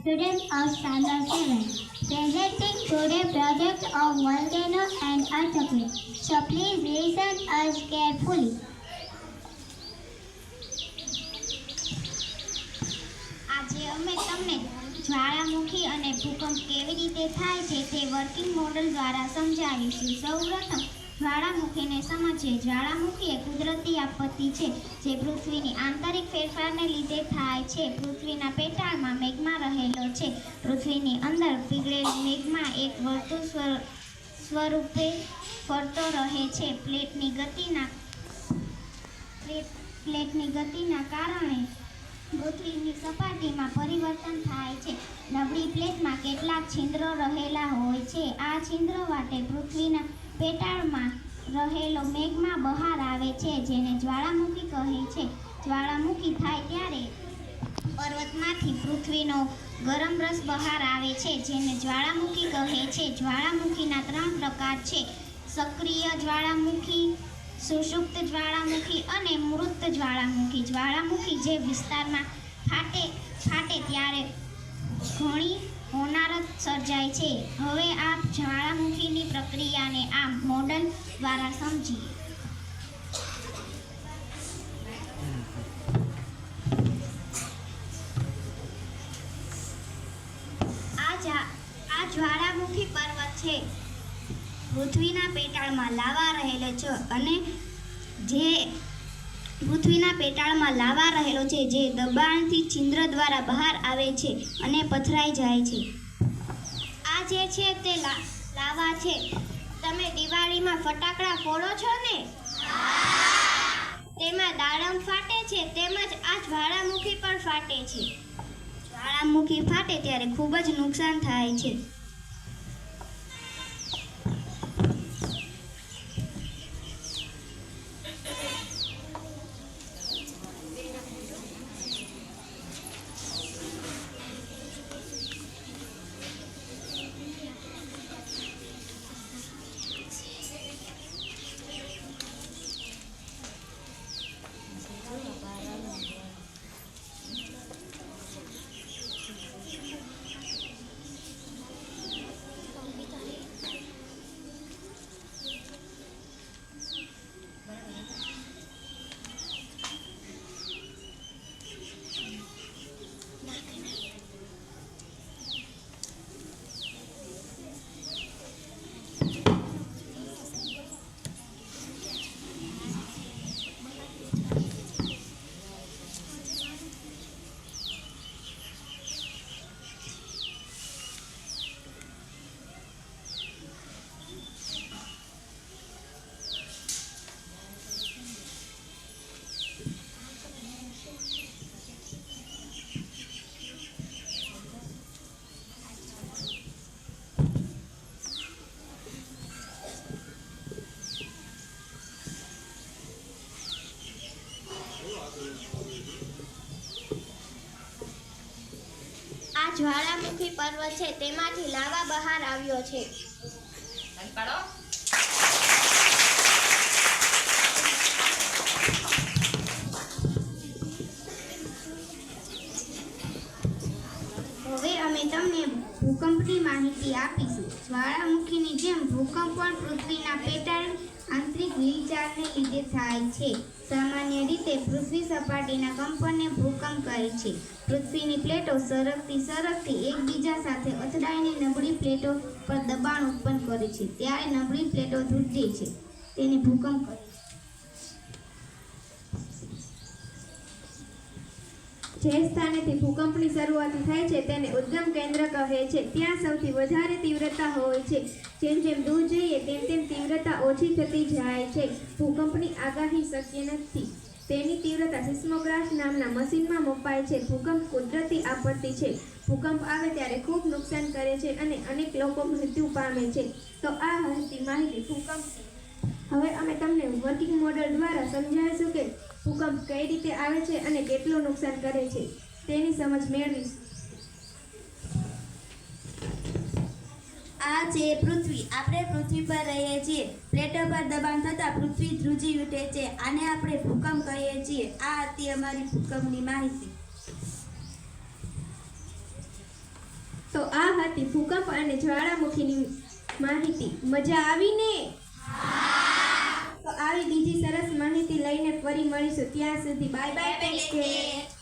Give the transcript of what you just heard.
Students of Standard 7, presenting today project of volcano and earthquake. So please listen us carefully. આજે અમે તમને જ્વાળામુખી અને ભૂકંપ કેવી રીતે થાય છે તે વર્કિંગ મોડલ દ્વારા સમજાવીશું. સૌપ્રથમ જ્વાળામુખીને સમજીએ. જ્વાળામુખી એ કુદરતી આપત્તિ છે જે પૃથ્વીની આંતરિક ફેરફારને લીધે થાય છે. પૃથ્વીના પેટાળમાં મેગ્મા રહેલો છે. પૃથ્વીની અંદર પીગળેલ મેગ્મા એક વર્તુળ સ્વરૂપે ફરતો રહે છે. પ્લેટની ગતિના કારણે પૃથ્વીની સપાટીમાં પરિવર્તન થાય છે. નબળી પ્લેટમાં કેટલાક છિદ્રો રહેલા હોય છે. આ છિદ્રો વાટે પૃથ્વીના પેટાળમાં રહેલો મેગ્મા બહાર આવે છે, જેને જ્વાળામુખી કહે છે. જ્વાળામુખી થાય ત્યારે પર્વતમાંથી પૃથ્વીનો ગરમ રસ બહાર આવે છે, જેને જ્વાળામુખી કહે છે. જ્વાળામુખીના 3 પ્રકાર છે: સક્રિય જ્વાળામુખી, સુષુપ્ત જ્વાળામુખી અને મૃત જ્વાળામુખી. જ્વાળામુખી જે વિસ્તારમાં ફાટે ત્યારે ઘણી હોનારત સર્જાય છે. હવે આ જ્વાળામુખીની પ્રક્રિયાને આ મોડલ દ્વારા સમજીએ. આ જ્વાળામુખી પર્વત છે. પૃથ્વીના પેટાળમાં લાવા રહેલો છે અને જે પૃથ્વીના પેટાળમાં લાવા રહેલો છે જે દબાણથી છિદ્ર દ્વારા બહાર આવે છે અને પથરાઈ જાય છે. આ જે છે તે લાવા છે. તમે દિવાળીમાં ફટાકડા ફોડો છો ને, તેમાં દાડમ ફાટે છે, તેમજ આ જ્વાળામુખી પણ ફાટે છે. જ્વાળામુખી ફાટે ત્યારે ખૂબ જ નુકસાન થાય છે. આ જ્વાળામુખી પર્વત છે, તેમાંથી લાવા બહાર આવ્યો છે. હવે અમે તમને ભૂકંપની માહિતી આપીશું. જ્વાળામુખીની જેમ ભૂકંપ પણ પૃથ્વીના પેટાળ આંતરિક હિલચાલને લીધે થાય છે. સામાન્ય રીતે પૃથ્વી સપાટીના કંપનને ભૂકંપ કહે છે. પૃથ્વીની પ્લેટો સરકતી એકબીજા સાથે અથડાઈને નબળી પ્લેટો પર દબાણ ઉત્પન્ન કરે છે. ત્યારે નબળી પ્લેટો ધ્રુજે છે, તેને ભૂકંપ કહે છે. જે સ્થાનેથી ભૂકંપની શરૂઆત થાય છે તેને ઉદ્ગમ કેન્દ્ર કહે છે. ત્યાં સૌથી વધારે તીવ્રતા હોય છે. જેમ જેમ દૂર જઈએ તેમ તીવ્રતા ઓછી થતી જાય છે. ભૂકંપની આગાહી શક્ય નથી. તેની તીવ્રતા સિસ્મોગ્રાફ નામના મશીનમાં મપાય છે. ભૂકંપ કુદરતી આપત્તિ છે. ભૂકંપ આવે ત્યારે ખૂબ નુકસાન કરે છે અને અનેક લોકો મૃત્યુ પામે છે. તો આ હતી માહિતી ભૂકંપ. હવે અમે તમને વર્કિંગ મોડલ દ્વારા સમજાવીશું કે ભૂકંપ કઈ રીતે આવે છે અને કેટલું નુકસાન કરે છે તેની સમજ મેળવીશું. આ છે પૃથ્વી. આપણે પૃથ્વી પર રહીએ છીએ. પ્લેટો પર દબાણ થતાં પૃથ્વી ધ્રુજી ઉઠે છે. આને આપણે ભૂકંપ કહીએ છીએ. આ હતી અમારી ભૂકંપની માહિતી. તો આ હતી ભૂકંપ અને જ્વાળામુખીની માહિતી. મજા આવી ને? તો આવી બીજી સરસ માહિતી લઈને ફરી મળીશું. ત્યાં સુધી બાય બાય, ટેક કેર.